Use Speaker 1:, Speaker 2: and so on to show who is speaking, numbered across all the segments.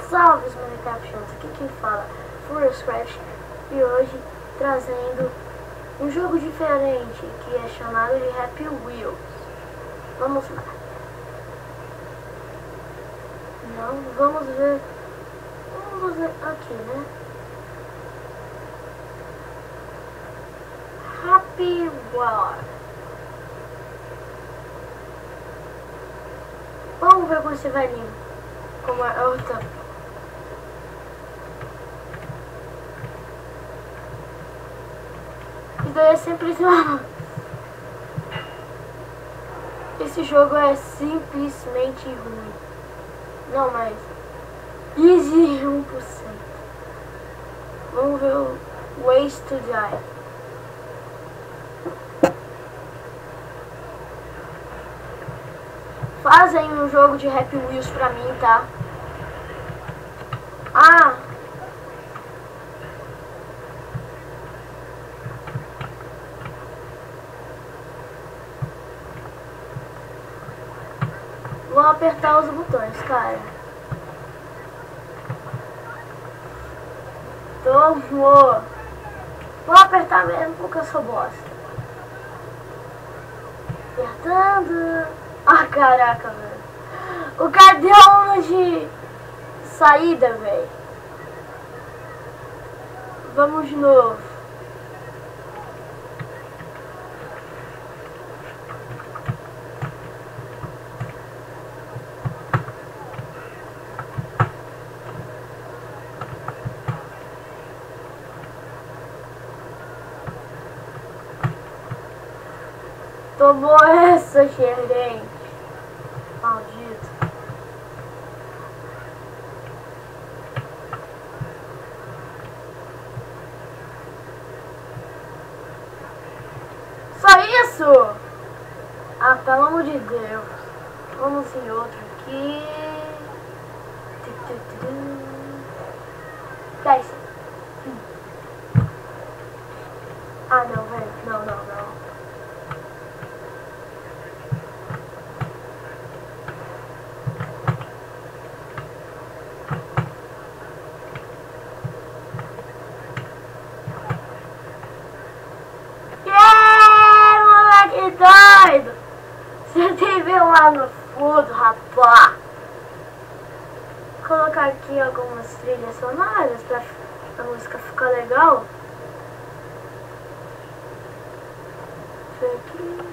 Speaker 1: Salve os Minecraftianos, aqui quem fala Forestcraft, e hoje trazendo um jogo diferente que é chamado de Happy Wheels. Vamos lá. Não, vamos ver aqui, né? Happy Wheels. Vamos ver com esse velhinho como é outra. Isso daí é simplesmente. Esse jogo é simplesmente ruim. Não, mas easy 1%. Vamos ver o Ways to Die. Fazem um jogo de Happy Wheels pra mim, tá? Ah! Vou apertar os botões, cara. Tomou! Vou apertar mesmo porque eu sou bosta. Apertando. Ah, caraca, velho. O cara deu uma de saída, velho. Vamos de novo. Tomou essa, gerente. Maldito. Só isso? Ah, pelo amor de Deus. Vamos em outro aqui. 10. Ah, não, velho. Não. Doido! Você tem que ver lá no fundo, rapaz. Vou colocar aqui algumas trilhas sonoras pra a música ficar legal. Deixa eu ver aqui.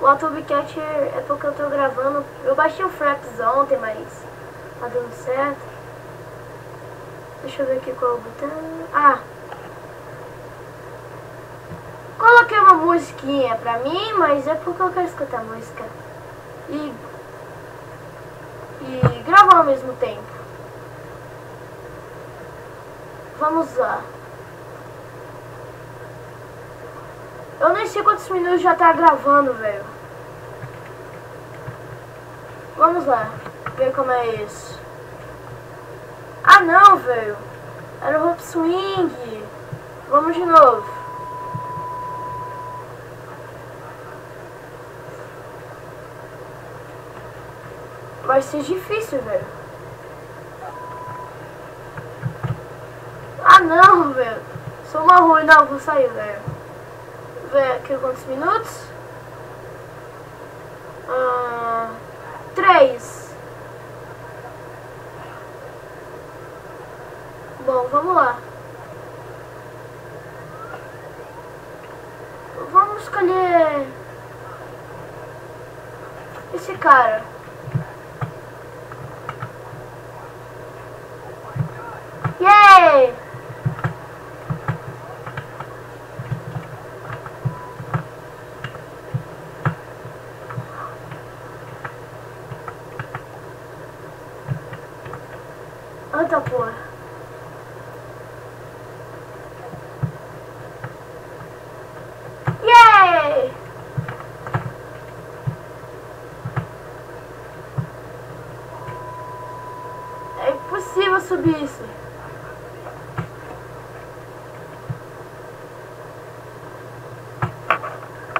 Speaker 1: O AutoBCat é porque eu tô gravando. Eu baixei o Fraps ontem, mas tá dando certo. Deixa eu ver aqui qual é o botão. Ah! Coloquei uma musiquinha pra mim, mas é porque eu quero escutar música e gravar ao mesmo tempo. Vamos lá. Eu nem sei quantos minutos já tá gravando, velho. Vamos lá, ver como é isso. Ah não, velho. Era o Hop Swing. Vamos de novo. Vai ser difícil, velho. Ah, não, velho. Sou uma ruim. Não, vou sair, velho. Ver aqui quantos minutos. 3. Bom, vamos lá. Vamos escolher esse cara. Yay! Outra porra. Yay! É impossível subir isso.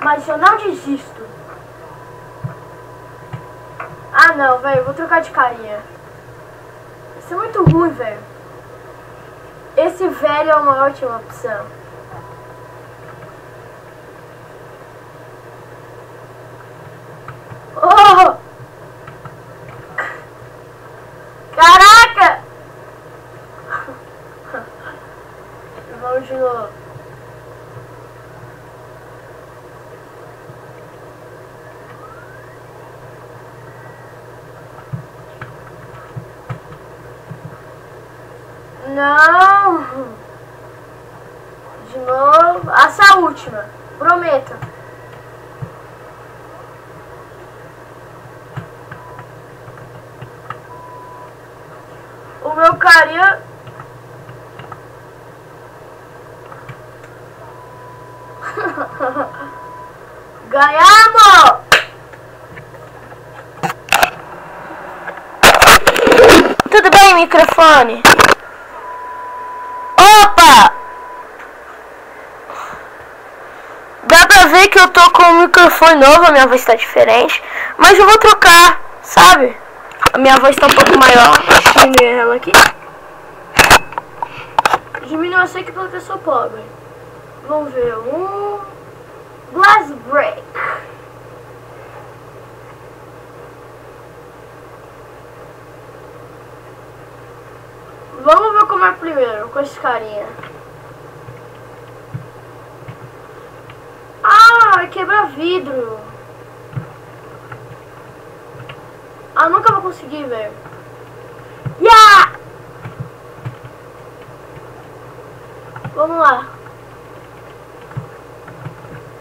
Speaker 1: Mas eu não desisto. Ah não, velho, vou trocar de carinha. Isso é muito ruim, velho. Esse velho é uma ótima opção. Oh! Caraca! Vamos de novo. Não! De novo. Essa última. Prometo. O meu carinha... Ganhamos! Tudo bem, microfone? Opa! Dá pra ver que eu tô com um microfone novo, a minha voz tá diferente. Mas eu vou trocar, sabe? A minha voz tá um pouco maior. Deixa eu diminuir ela aqui. Diminuir eu sei que porque eu sou pobre. Vamos ver. Glass Break. Vamos ver como é primeiro, com esse carinha. Ah, quebra vidro. Ah, nunca vou conseguir, velho. Yeah! Vamos lá.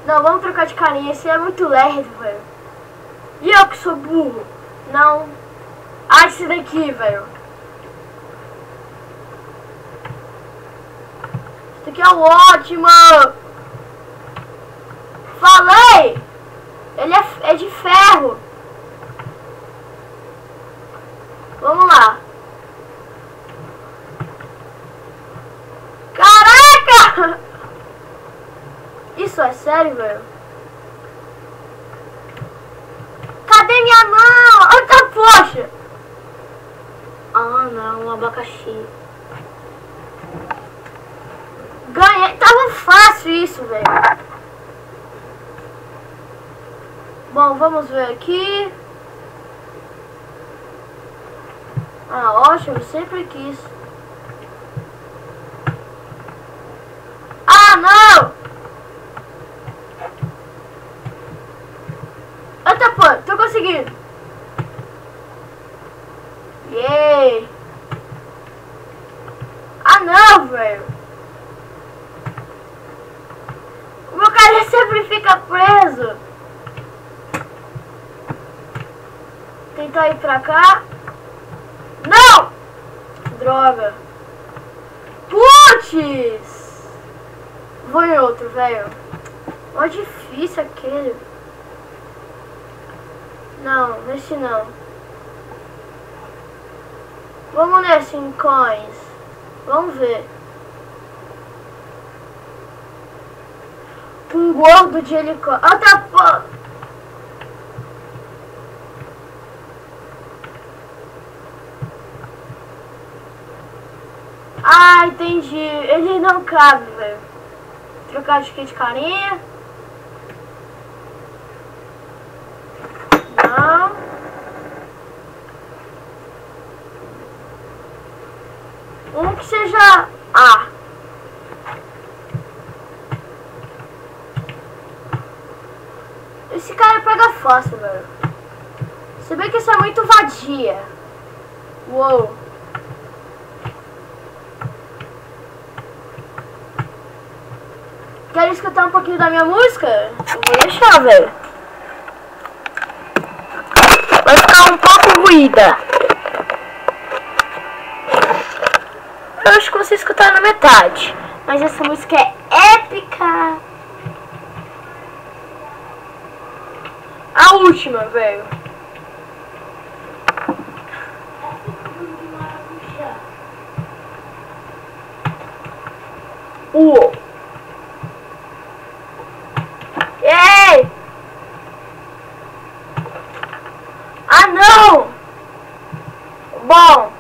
Speaker 1: Não, vamos trocar de carinha. Esse é muito lerdo, velho. E eu que sou burro. Não. Ah, esse daqui, velho. Esse daqui é o ótimo. Falei! Ele é de ferro. Vamos lá. Caraca! Isso é sério, velho? Cadê minha mão? Outra poxa! Ah, não, um abacaxi. Ganhei. Tava fácil isso, velho. Bom, vamos ver aqui. Ah, ótimo, sempre quis. Ah, não! Eita, pô, tô conseguindo. Yay! Ah, não, velho. O meu cara sempre fica preso. Tentar ir pra cá. Não! Droga. Putz! Vou em outro, velho. Ó, difícil aquele. Não, nesse não. Vamos nesse em coins. Vamos ver. Um gordo de helicóptero. Outra porra. Ah, entendi. Ele não cabe, velho. Trocar de kit de carinha. Não. Um que seja... Ah. Esse cara pega fácil, velho. Se bem que isso é muito vadia. Uou. Quer escutar um pouquinho da minha música? Eu vou deixar, velho. Vai ficar um pouco ruída. Eu acho que você escutar na metade. Mas essa música é épica. A última, velho. Uou. Ei! Ah, não! Bom,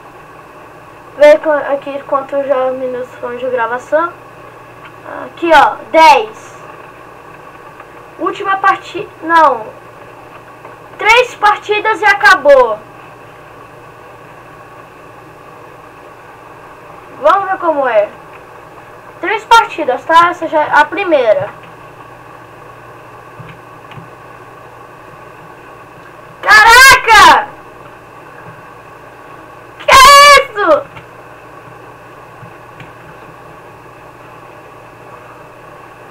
Speaker 1: Ver aqui quantos já minutos foram de gravação. Aqui, ó, 10. Última partida, não. 3 partidas e acabou. Vamos ver como é. 3 partidas, tá? Essa já é a primeira. Caraca! Que é isso?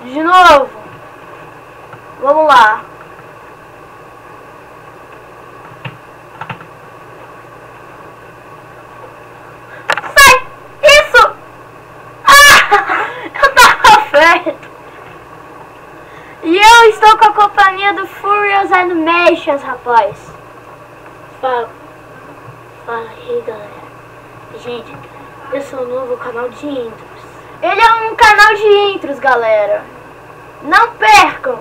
Speaker 1: De novo. Vamos lá. Sai! Isso! Ah! Eu tava perto. E eu estou com a companhia do Furious Animations, rapaz.
Speaker 2: Fala aí, galera. Gente, esse é o novo canal de intros.
Speaker 1: Ele é um canal de intros, galera. Não percam.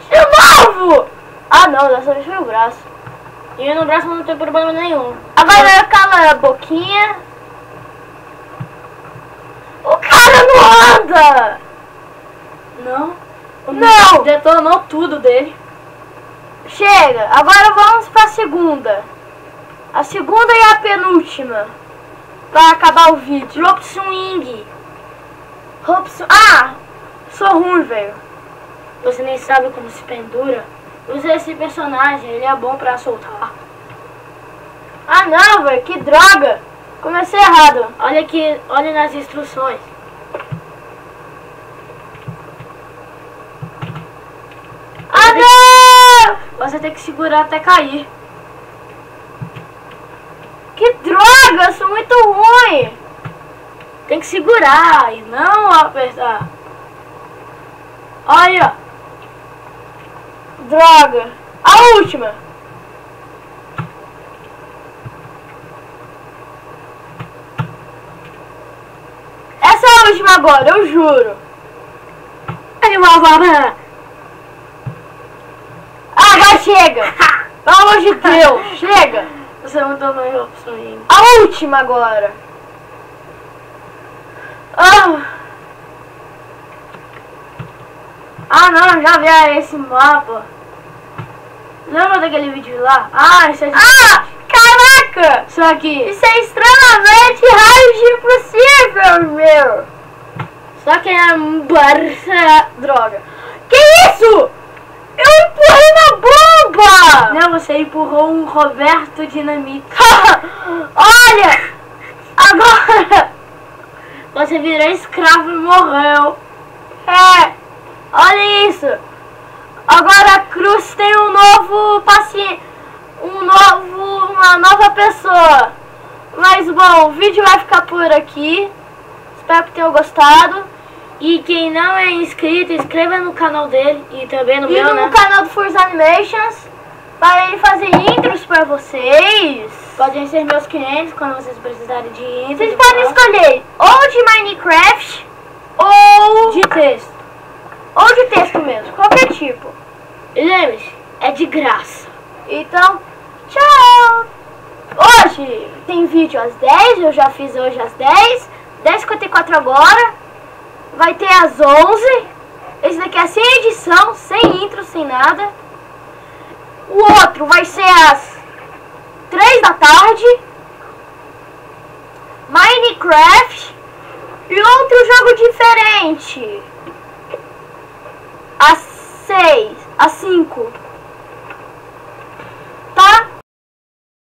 Speaker 1: De novo! Ah, não, dessa vez foi o braço.
Speaker 2: E no braço não tem problema nenhum.
Speaker 1: Agora cala a boquinha. O cara não anda!
Speaker 2: Não?
Speaker 1: Não!
Speaker 2: Detonou tudo dele.
Speaker 1: Chega, agora vamos pra segunda. A segunda e a penúltima. Pra acabar o vídeo.
Speaker 2: Rope Swing.
Speaker 1: Ah! Sou ruim, velho.
Speaker 2: Você nem sabe como se pendura. Usa esse personagem, ele é bom pra soltar.
Speaker 1: Ah não, velho, que droga. Comecei errado.
Speaker 2: Olha aqui, olha nas instruções.
Speaker 1: Ah não!
Speaker 2: Você tem que segurar até cair.
Speaker 1: Que droga, eu sou muito ruim.
Speaker 2: Tem que segurar e não apertar. Olha.
Speaker 1: Droga. A última. Essa é a última agora, eu juro. Ah, vai, chega. Pelo amor de Deus, chega.
Speaker 2: Você não tá no Rope Swing.
Speaker 1: A última agora.
Speaker 2: Ah não, já vi esse mapa. Lembra daquele vídeo lá? Ah, isso é...
Speaker 1: Ah, caraca.
Speaker 2: Isso aqui.
Speaker 1: Isso é extremamente raio de impossível, meu.
Speaker 2: Só que é um barça...
Speaker 1: Droga. Que isso? Eu empurrei na bomba.
Speaker 2: Não, você empurrou um Roberto Dinamite.
Speaker 1: Olha. Agora.
Speaker 2: Você virou escravo e morreu.
Speaker 1: É. Olha isso. Agora a Cruz tem um novo paciente. Uma nova pessoa. Mas bom, o vídeo vai ficar por aqui. Espero que tenham gostado.
Speaker 2: E quem não é inscrito, inscreva no canal dele e também no meu,
Speaker 1: no
Speaker 2: né?
Speaker 1: canal do Furious Animations para ele fazer intros para vocês.
Speaker 2: Podem ser meus clientes quando vocês precisarem de intros.
Speaker 1: Vocês podem escolher ou de Minecraft ou
Speaker 2: de texto.
Speaker 1: Ou de texto mesmo, qualquer tipo.
Speaker 2: E lembre-se, é de graça.
Speaker 1: Então, tchau! Hoje tem vídeo às 10, eu já fiz hoje às 10, 10h54 agora. Vai ter às 11. Esse daqui é sem edição, sem intro, sem nada. O outro vai ser às 3 da tarde. Minecraft. E outro jogo diferente às 6, às 5.